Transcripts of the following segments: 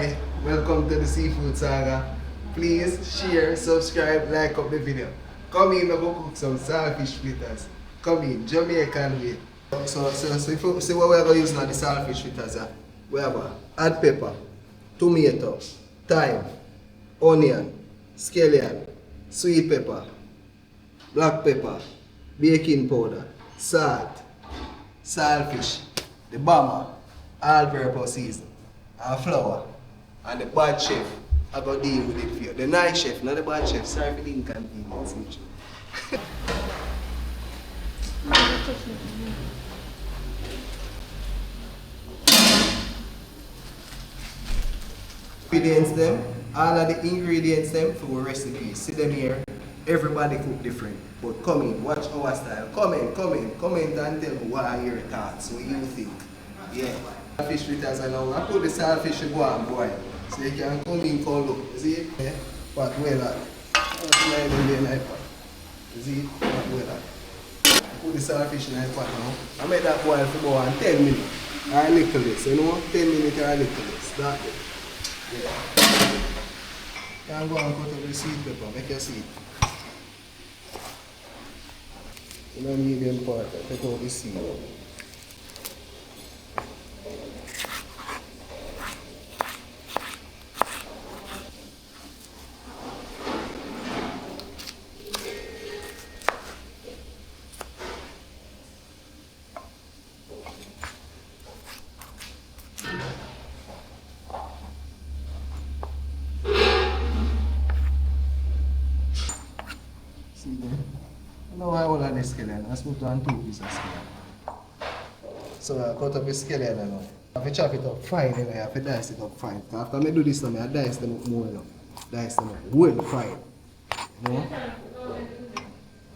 everybody, welcome to the Seafood Saga. Please share, subscribe, like up the video. Come in, go cook some saltfish fritters. Come in, Jamaican way. So see what we're going to use now, the saltfish fritters. We have add pepper, tomato, thyme, onion, scallion, sweet pepper, black pepper, baking powder, salt, saltfish, the bomber, all-purpose season, and flour, and the bad chef. I go deal with it for you. The nice chef, not the bad chef. Sorry for the inconvenience. Ingredients them, all of the ingredients them for our recipe. See them here. Everybody cook different. But come in, watch our style. Comment and tell me what are your thoughts, what you think. Yeah. Fish fritters and now I put the saltfish to go and boil. So you can come in, come look. You see it? Yeah. But well that. I'll slide in there like that. You see it? But well that. Put the saltfish in the pot now. I make that boil for about 10 minutes. Or a little less, you know? 10 minutes or a little less. That way. Yeah. You can go and cut up the sweet pepper, make you see it. You don't need them part, take out the seed. See there? Now I will add the scallion. I put on 2 pieces of scallion. So I cut up the scallion now. I have to chop it up fine, you know, I have to dice it up fine. After I do this now, I dice them up more now. Dice them up well fine. You know?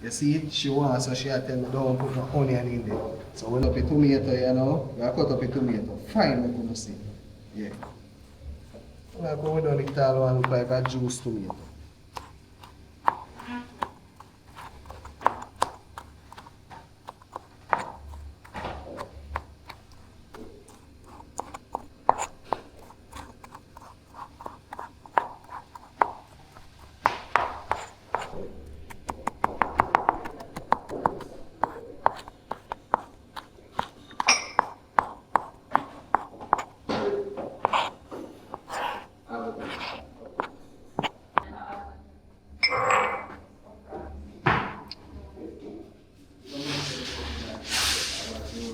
You see, she wants, so she tell me don't put no onion in there. So we up the tomato, you know. I cut up the tomato fine, like you see. Yeah. I go down the tall one look like a juice tomato.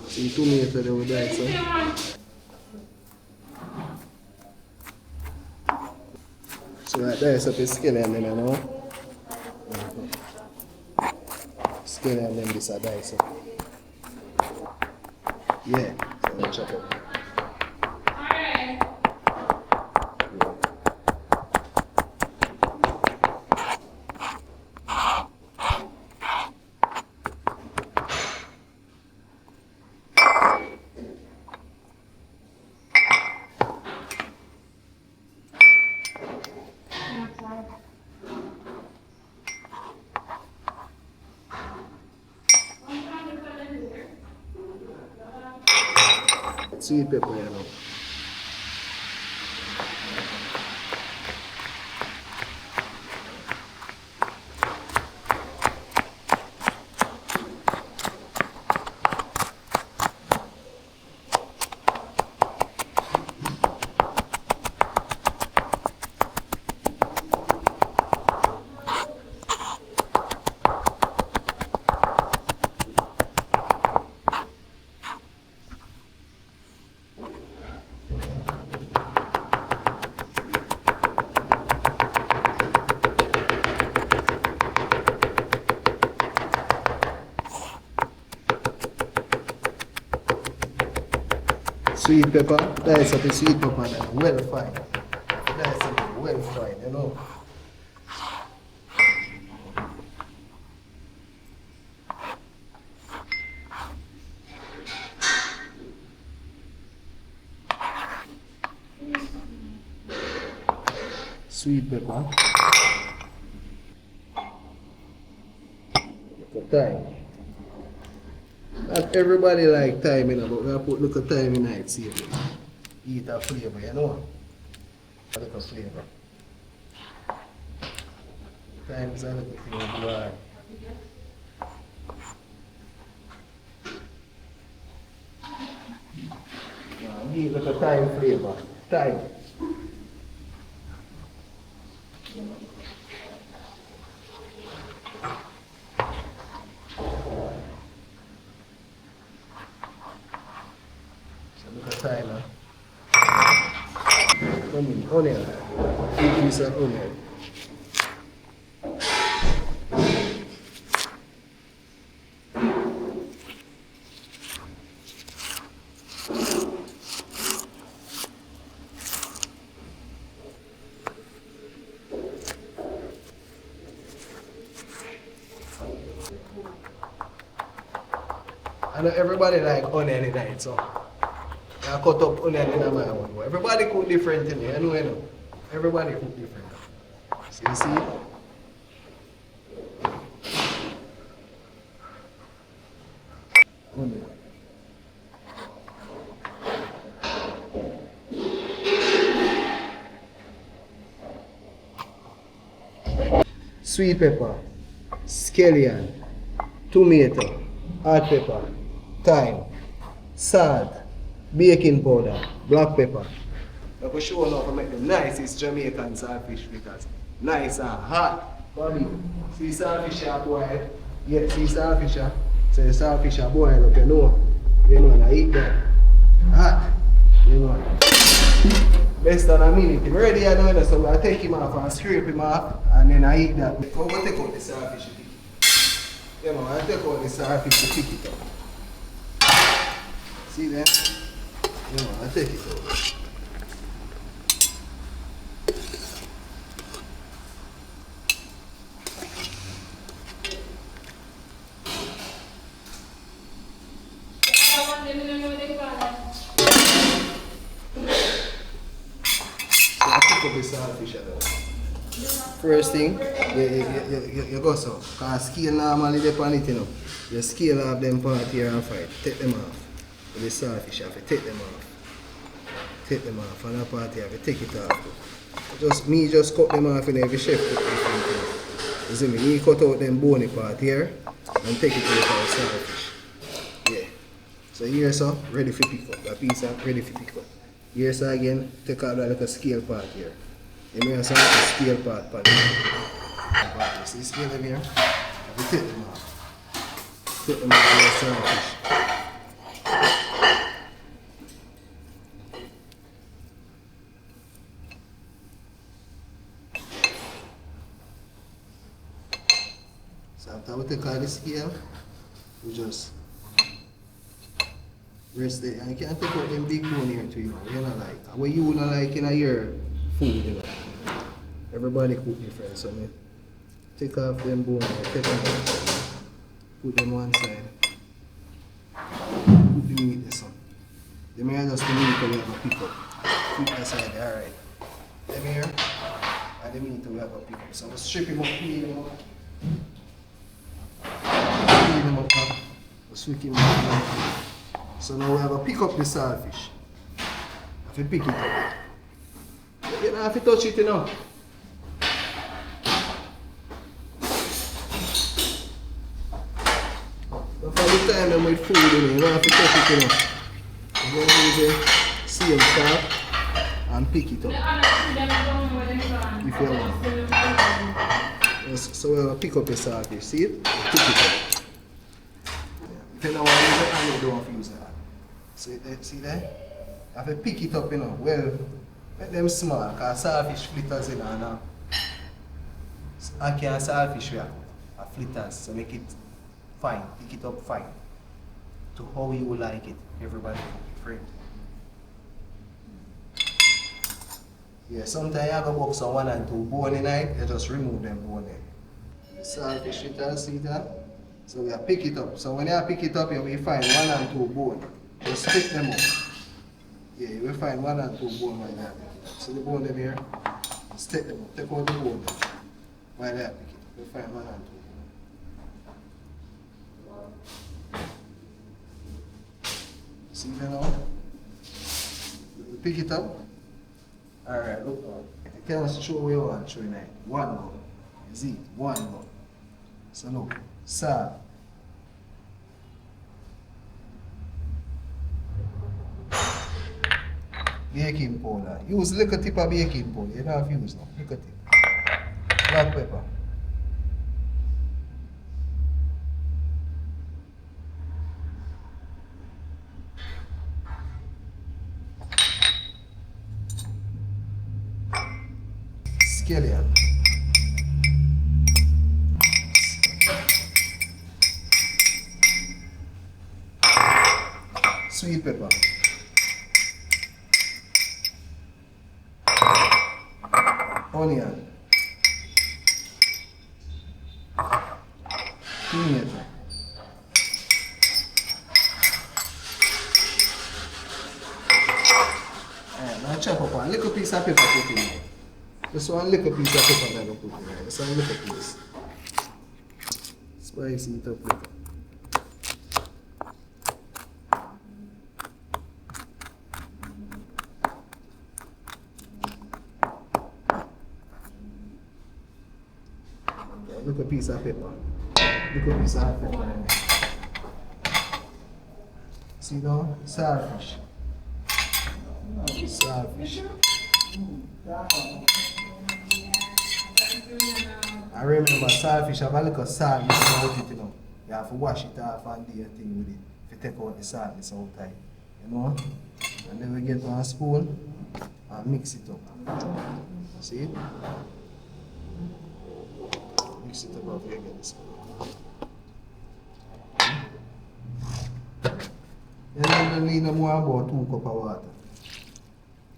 See 2 minutes there with that, so. So that dice up the scallion then, you know. Scallion then this a dice up. Yeah, so let's chop up. Sweet pepper, you know. Sweet pepper, dice up the sweet pepper then, well fine. Dice up well fine, you know. Sweet pepper. Look at thyme. Not everybody like thyme, you know, but we have put look at thyme in it, see it. Eat a flavor, you know. A little flavor. Times a little flavor. Give it a thyme flavor. Thyme. So look at thyme. Onion. Big piece of onion. I know everybody like onion in it, so I cut up onion in my own. Everybody cook different in it, you know. Everybody cook different. So you see? Onion. Sweet pepper, scallion, tomato, hot pepper, thyme, salt, baking powder, black pepper. I'm going to show you how to make the nicest Jamaican saltfish fritters. Nice and hot. Bobby, see saltfish are boiled. Yeah, see saltfish are. So the saltfish are boiled up, you know. You know, and I eat them. Hot. You know. Less than a minute. I'm ready, I know, so I take him off and scrape him off, and then I eat that. Before I take out the saltfish, you know, I take out the saltfish to pick it up. See that? You know, I take it out. First thing, you go so. Because scale normally depend on it, you know. You scale off them part here and fight. Take them off. With the saltfish, you have to take them off. Take them off. And that part here, you have to take it off. Just cut them off in every chef cook different thing. You see me? Me cut out them bony part here and take it out of the saltfish. Yeah. So here so, ready for pick up. That piece up, ready for pick up. Here so again, take out that little scale part here. You may have some scale part. You see scale them here? You take them off. Take them off the saltfish. So after we take out the scale, we just rest it. And you can't take out them big bone here too, you know. You know, like what you not like in your food, you know. Everybody cook different, so me take off them bone, take them out, put them one side, put the meat this one. The meat just the meat we have to pick up. Put that side, alright. Them here, and the meat we have to pick up. So we'll strip him up, clean him up. Clean him up, we'll sweep him up. So now we have to pick up the saltfish. Have to pick it up. You don't have to touch it, you know. For the time them with food in it, you don't have to touch it, you know. You're going to use the same fork and pick it up. If you want. Yes, so we'll pick up the saltfish, see it? Pick it up. If you don't want to use it, you don't have to use it. See that? You have to pick it up, you know. Well, make them small, because saltfish fritters, you know. I can't saltfish are fritters, so make it fine, pick it up fine. To how you like it. Everybody cook it different. Yeah, sometimes you have a box of 1 and 2 bone in it, you just remove them bone in. The saltfish fritters, see that? So we pick it up. So when you pick it up, you will find 1 and 2 bone. Just pick them up. Yeah, you will find 1 and 2 bone like that. See the bone them here? Just take them up. Take out the bone. While they pick it. You will find 1 and 2 bone. See that now? You pick it up. Alright, look on. You can't show where you want to show it. One go. You see? One go. So look, salt. Baking powder. Use little tip of baking powder. You don't have to use no. Little tip. Black pepper. Scallion. Sweet pepper. Onion. Tomato. Alright, now chop up one little piece of pepper put in there. Just one little piece of pepper that I put in there. Just one little piece. Spice it up little. Little piece of pepper. Little piece of pepper. See now? Saltfish. Saltfish. I remember saltfish have a little salt missing out it, you know. You have to wash it off and do your thing with it. If you take out the salt this outside. You know? And then we get on a spoon and mix it up. See? Mix it up over here again. And then you need more about 2 cups of water.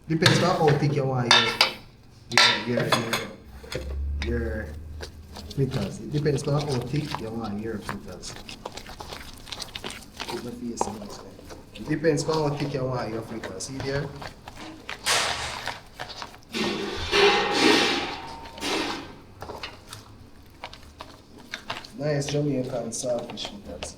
Depends on how thick you want your fritters. It depends on how thick you want your fritters. Put my face in this way. It depends on how thick you want your fritters. See there? Nice Jamaican saltfish fritters.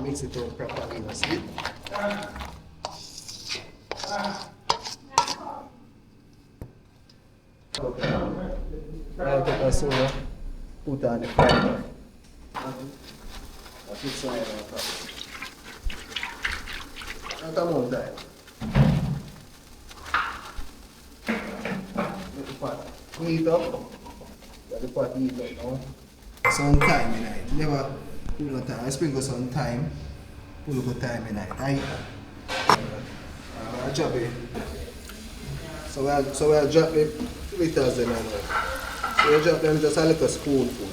Mix it all properly, you see it? Okay. Now take a soda, put on the fryer. That's it, so I don't have come on time. Let the pot heat up. Let the pot heat up now. Some time in it. Never pull the time. I sprinkle some time. Pull the time in it. I drop it. So we'll drop the fritters in there. So you drop them just a little spoonful.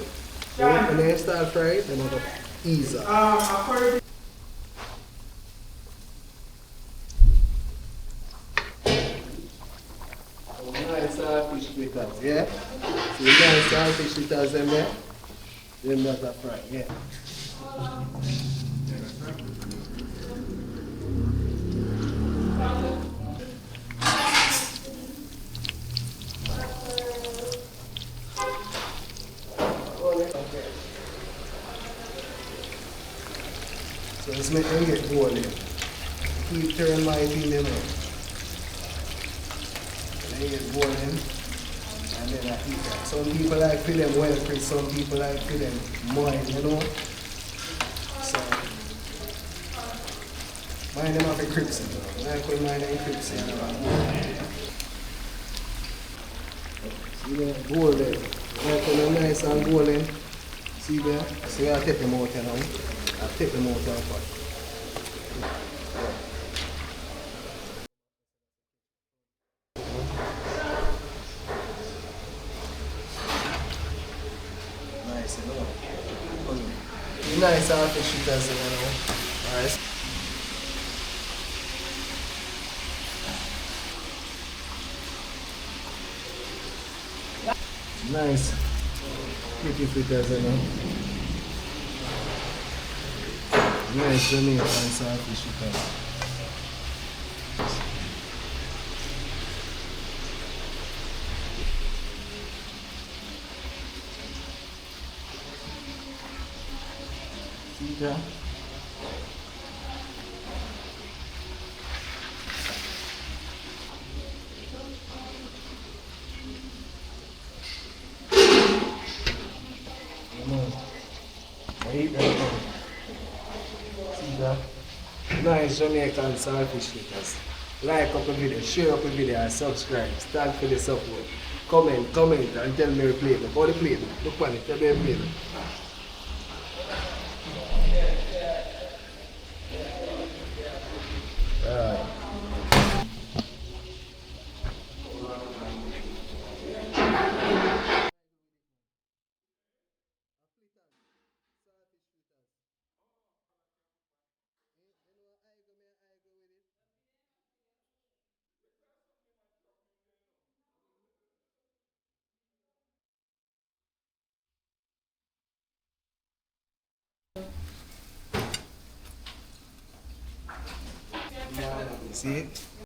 So when you start fry it, then you ease up. Nice saltfish fritters, yeah? So you nice saltfish fritters in there. Then that's a fry, yeah. So let's make them get boiling. Keep turning my thing them up. They get boiling. And then I eat that. Some people like for them well free, some people like for them moist, you know. So mine them have a crips in them. I like when mine have crips in them. See that golden. Like when they're nice and golden. See there? So I take them out now. I take them out of the pot. Nice, you know. Nice saltfish fritters, you know. Alright. Nice. Pretty fritters, you know. Nice Jamaican saltfish fritters. paprika. I eat that now. See that? Nice Jamaican saltfish fritters. Like up the video, share up the video and subscribe. Stand for the support. Comment and tell me to play it. How to play it? Look on it, tell me to play it. See it?